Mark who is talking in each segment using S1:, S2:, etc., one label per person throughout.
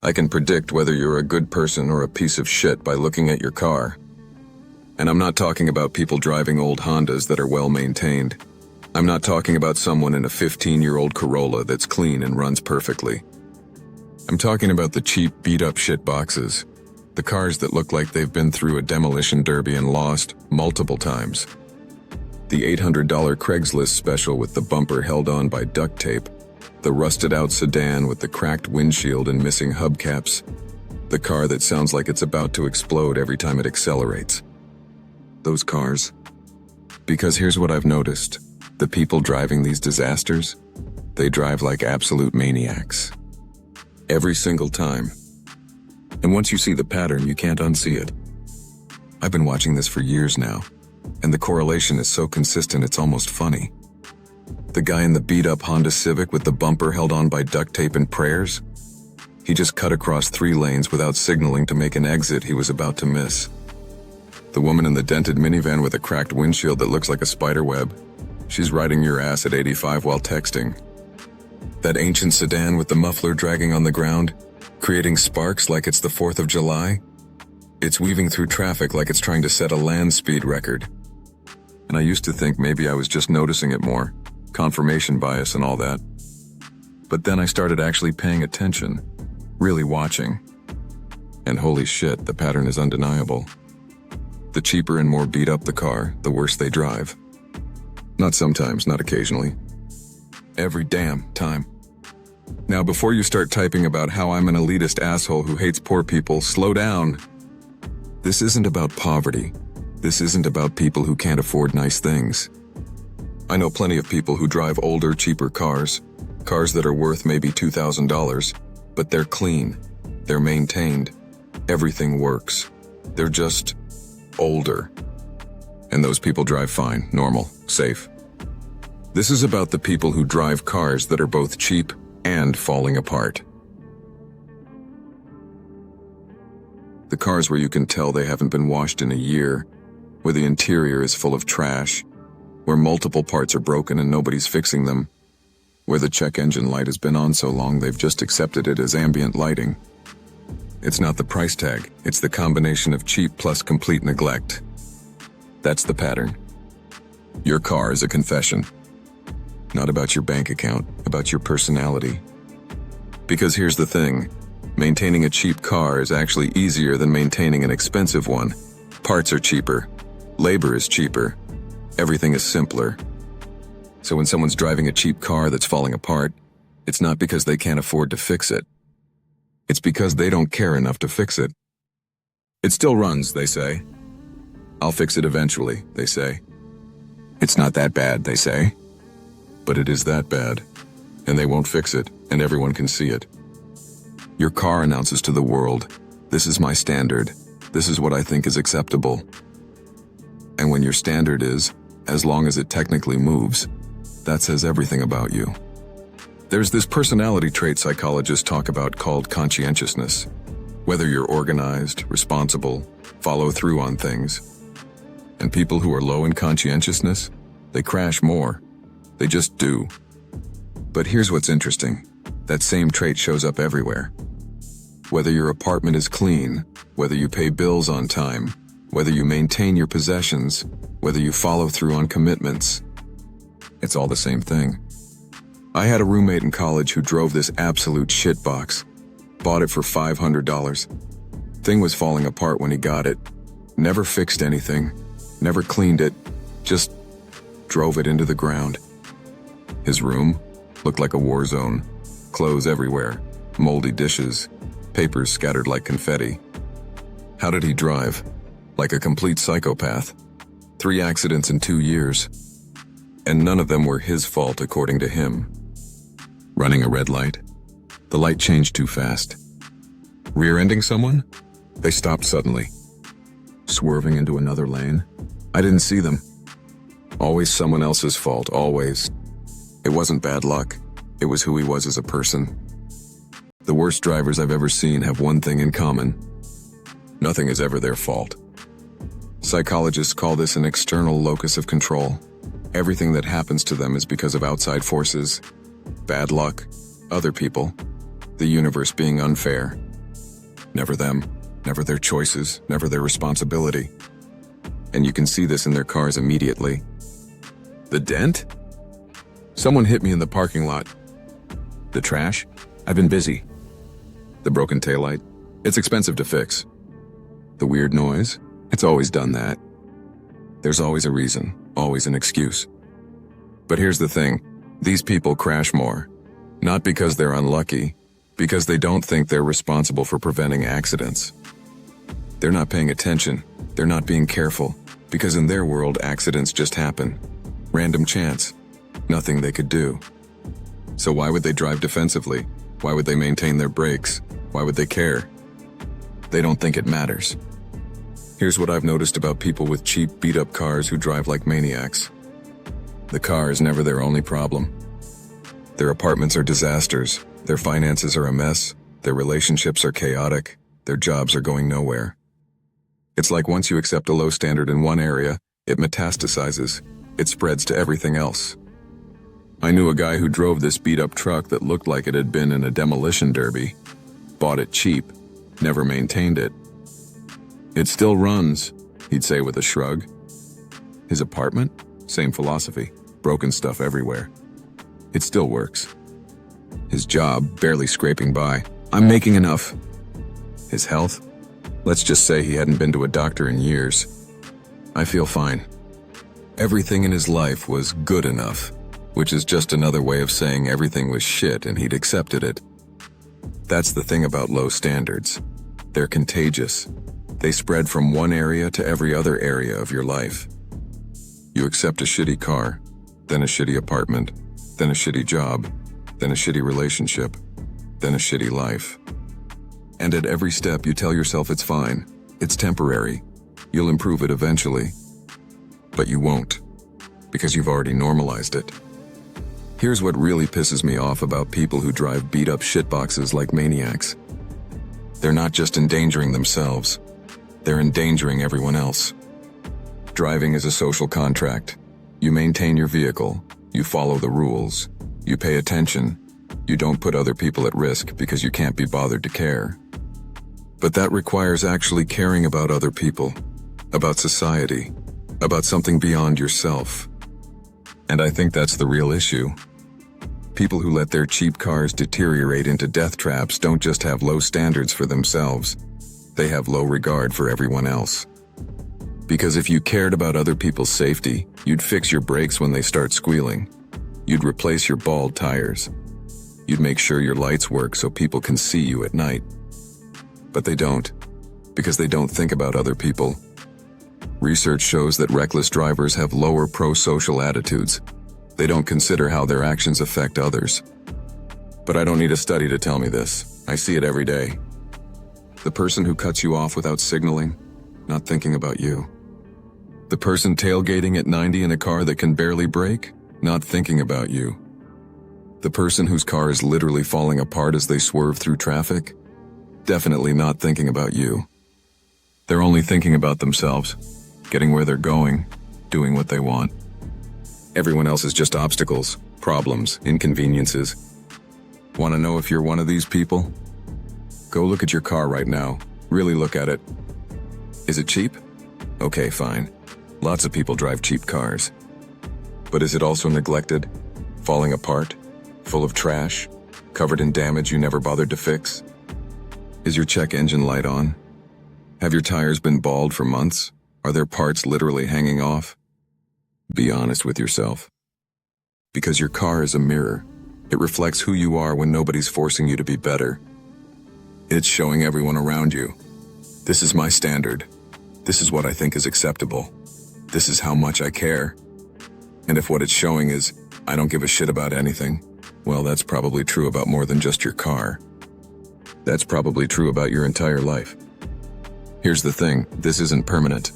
S1: I can predict whether you're a good person or a piece of shit by looking at your car. And I'm not talking about people driving old Hondas that are well maintained. I'm not talking about someone in a 15-year-old Corolla that's clean and runs perfectly. I'm talking about the cheap, beat-up shit boxes. The cars that look like they've been through a demolition derby and lost multiple times. The $800 Craigslist special with the bumper held on by duct tape. The rusted-out sedan with the cracked windshield and missing hubcaps. The car that sounds like it's about to explode every time it accelerates. Those cars. Because here's what I've noticed. The people driving these disasters, they drive like absolute maniacs. Every single time. And once you see the pattern, you can't unsee it. I've been watching this for years now, and the correlation is so consistent it's almost funny. The guy in the beat-up Honda Civic with the bumper held on by duct tape and prayers? He just cut across 3 lanes without signaling to make an exit he was about to miss. The woman in the dented minivan with a cracked windshield that looks like a spider web. She's riding your ass at 85 while texting. That ancient sedan with the muffler dragging on the ground, creating sparks like it's the 4th of July. It's weaving through traffic like it's trying to set a land speed record. And I used to think maybe I was just noticing it more, confirmation bias and all that. But then I started actually paying attention, really watching. And holy shit, the pattern is undeniable. The cheaper and more beat up the car, the worse they drive. Not sometimes, not occasionally. Every damn time. Now, before you start typing about how I'm an elitist asshole who hates poor people, slow down. This isn't about poverty. This isn't about people who can't afford nice things. I know plenty of people who drive older, cheaper cars that are worth maybe $2,000, but they're clean, they're maintained, everything works. They're just older. And those people drive fine, normal, safe. This is about the people who drive cars that are both cheap and falling apart. The cars where you can tell they haven't been washed in a year, where the interior is full of trash, where multiple parts are broken and nobody's fixing them, where the check engine light has been on so long they've just accepted it as ambient lighting. It's not the price tag, it's the combination of cheap plus complete neglect. That's the pattern. Your car is a confession. Not about your bank account, about your personality. Because here's the thing, maintaining a cheap car is actually easier than maintaining an expensive one. Parts are cheaper, labor is cheaper, everything is simpler. So when someone's driving a cheap car that's falling apart, it's not because they can't afford to fix it. It's because they don't care enough to fix it. It still runs, they say. I'll fix it eventually, they say. It's not that bad, they say. But it is that bad, and they won't fix it, and everyone can see it. Your car announces to the world, this is my standard, this is what I think is acceptable. And when your standard is, as long as it technically moves, that says everything about you. There's this personality trait psychologists talk about called conscientiousness. Whether you're organized, responsible, follow through on things. And people who are low in conscientiousness, they crash more. They just do. But here's what's interesting. That same trait shows up everywhere. Whether your apartment is clean, whether you pay bills on time, whether you maintain your possessions, whether you follow through on commitments, it's all the same thing. I had a roommate in college who drove this absolute shitbox. Bought it for $500. Thing was falling apart when he got it. Never fixed anything. Never cleaned it. Just drove it into the ground. His room looked like a war zone. Clothes everywhere. Moldy dishes. Papers scattered like confetti. How did he drive? Like a complete psychopath. 3 accidents in 2 years. And none of them were his fault according to him. Running a red light. The light changed too fast. Rear-ending someone? They stopped suddenly. Swerving into another lane? I didn't see them. Always someone else's fault, always. It wasn't bad luck. It was who he was as a person. The worst drivers I've ever seen have one thing in common. Nothing is ever their fault. Psychologists call this an external locus of control. Everything that happens to them is because of outside forces, bad luck, other people, the universe being unfair. Never them, never their choices, never their responsibility. And you can see this in their cars immediately. The dent? Someone hit me in the parking lot. The trash? I've been busy. The broken taillight? It's expensive to fix. The weird noise? It's always done that. There's always a reason, always an excuse. But here's the thing, these people crash more. Not because they're unlucky, because they don't think they're responsible for preventing accidents. They're not paying attention, they're not being careful, because in their world accidents just happen. Random chance, nothing they could do. So why would they drive defensively? Why would they maintain their brakes? Why would they care? They don't think it matters. Here's what I've noticed about people with cheap, beat-up cars who drive like maniacs. The car is never their only problem. Their apartments are disasters, their finances are a mess, their relationships are chaotic, their jobs are going nowhere. It's like once you accept a low standard in one area, it metastasizes, it spreads to everything else. I knew a guy who drove this beat-up truck that looked like it had been in a demolition derby. Bought it cheap, never maintained it. It still runs, he'd say with a shrug. His apartment? Same philosophy, broken stuff everywhere. It still works. His job, barely scraping by. I'm making enough. His health? Let's just say he hadn't been to a doctor in years. I feel fine. Everything in his life was good enough, which is just another way of saying everything was shit and he'd accepted it. That's the thing about low standards. They're contagious. They spread from one area to every other area of your life. You accept a shitty car, then a shitty apartment, then a shitty job, then a shitty relationship, then a shitty life. And at every step you tell yourself it's fine, it's temporary, you'll improve it eventually. But you won't, because you've already normalized it. Here's what really pisses me off about people who drive beat-up shitboxes like maniacs. They're not just endangering themselves, they're endangering everyone else. Driving is a social contract. You maintain your vehicle, you follow the rules, you pay attention, you don't put other people at risk because you can't be bothered to care. But that requires actually caring about other people, about society, about something beyond yourself. And I think that's the real issue. People who let their cheap cars deteriorate into death traps don't just have low standards for themselves, they have low regard for everyone else. Because if you cared about other people's safety, you'd fix your brakes when they start squealing. You'd replace your bald tires. You'd make sure your lights work so people can see you at night. But they don't, because they don't think about other people. Research shows that reckless drivers have lower pro-social attitudes. They don't consider how their actions affect others. But I don't need a study to tell me this. I see it every day. The person who cuts you off without signaling, not thinking about you. The person tailgating at 90 in a car that can barely brake, not thinking about you. The person whose car is literally falling apart as they swerve through traffic, definitely not thinking about you. They're only thinking about themselves, getting where they're going, doing what they want. Everyone else is just obstacles, problems, inconveniences. Want to know if you're one of these people? Go look at your car right now. Really look at it. Is it cheap? Okay, fine. Lots of people drive cheap cars. But is it also neglected? Falling apart? Full of trash? Covered in damage you never bothered to fix? Is your check engine light on? Have your tires been bald for months? Are their parts literally hanging off? Be honest with yourself. Because your car is a mirror. It reflects who you are when nobody's forcing you to be better. It's showing everyone around you. This is my standard. This is what I think is acceptable. This is how much I care. And if what it's showing is, I don't give a shit about anything, well, that's probably true about more than just your car. That's probably true about your entire life. Here's the thing, this isn't permanent.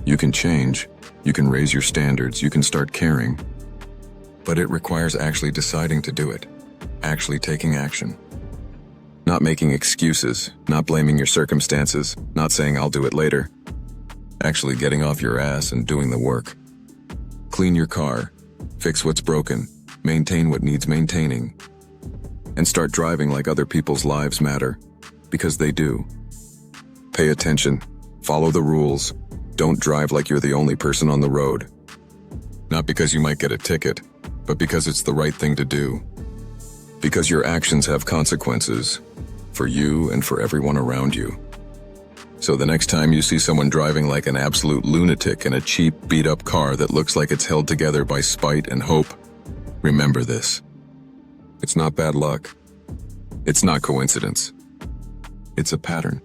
S1: You can change, you can raise your standards, you can start caring. But it requires actually deciding to do it, actually taking action. Not making excuses, not blaming your circumstances, not saying I'll do it later. Actually getting off your ass and doing the work. Clean your car, fix what's broken, maintain what needs maintaining, and start driving like other people's lives matter, Because they do. Pay attention. Follow the rules. Don't drive like you're the only person on the road. Not because you might get a ticket, but because it's the right thing to do. Because your actions have consequences, for you and for everyone around you. So the next time you see someone driving like an absolute lunatic in a cheap, beat-up car that looks like it's held together by spite and hope, remember this. It's not bad luck. It's not coincidence. It's a pattern.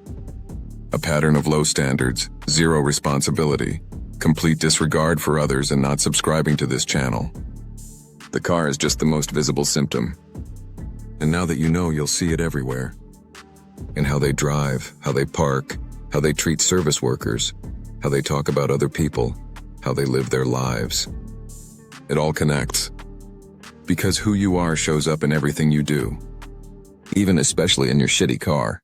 S1: A pattern of low standards, zero responsibility, complete disregard for others, and not subscribing to this channel. The car is just the most visible symptom. And now that you know, you'll see it everywhere. In how they drive, how they park, how they treat service workers, how they talk about other people, how they live their lives. It all connects. Because who you are shows up in everything you do. Even especially in your shitty car.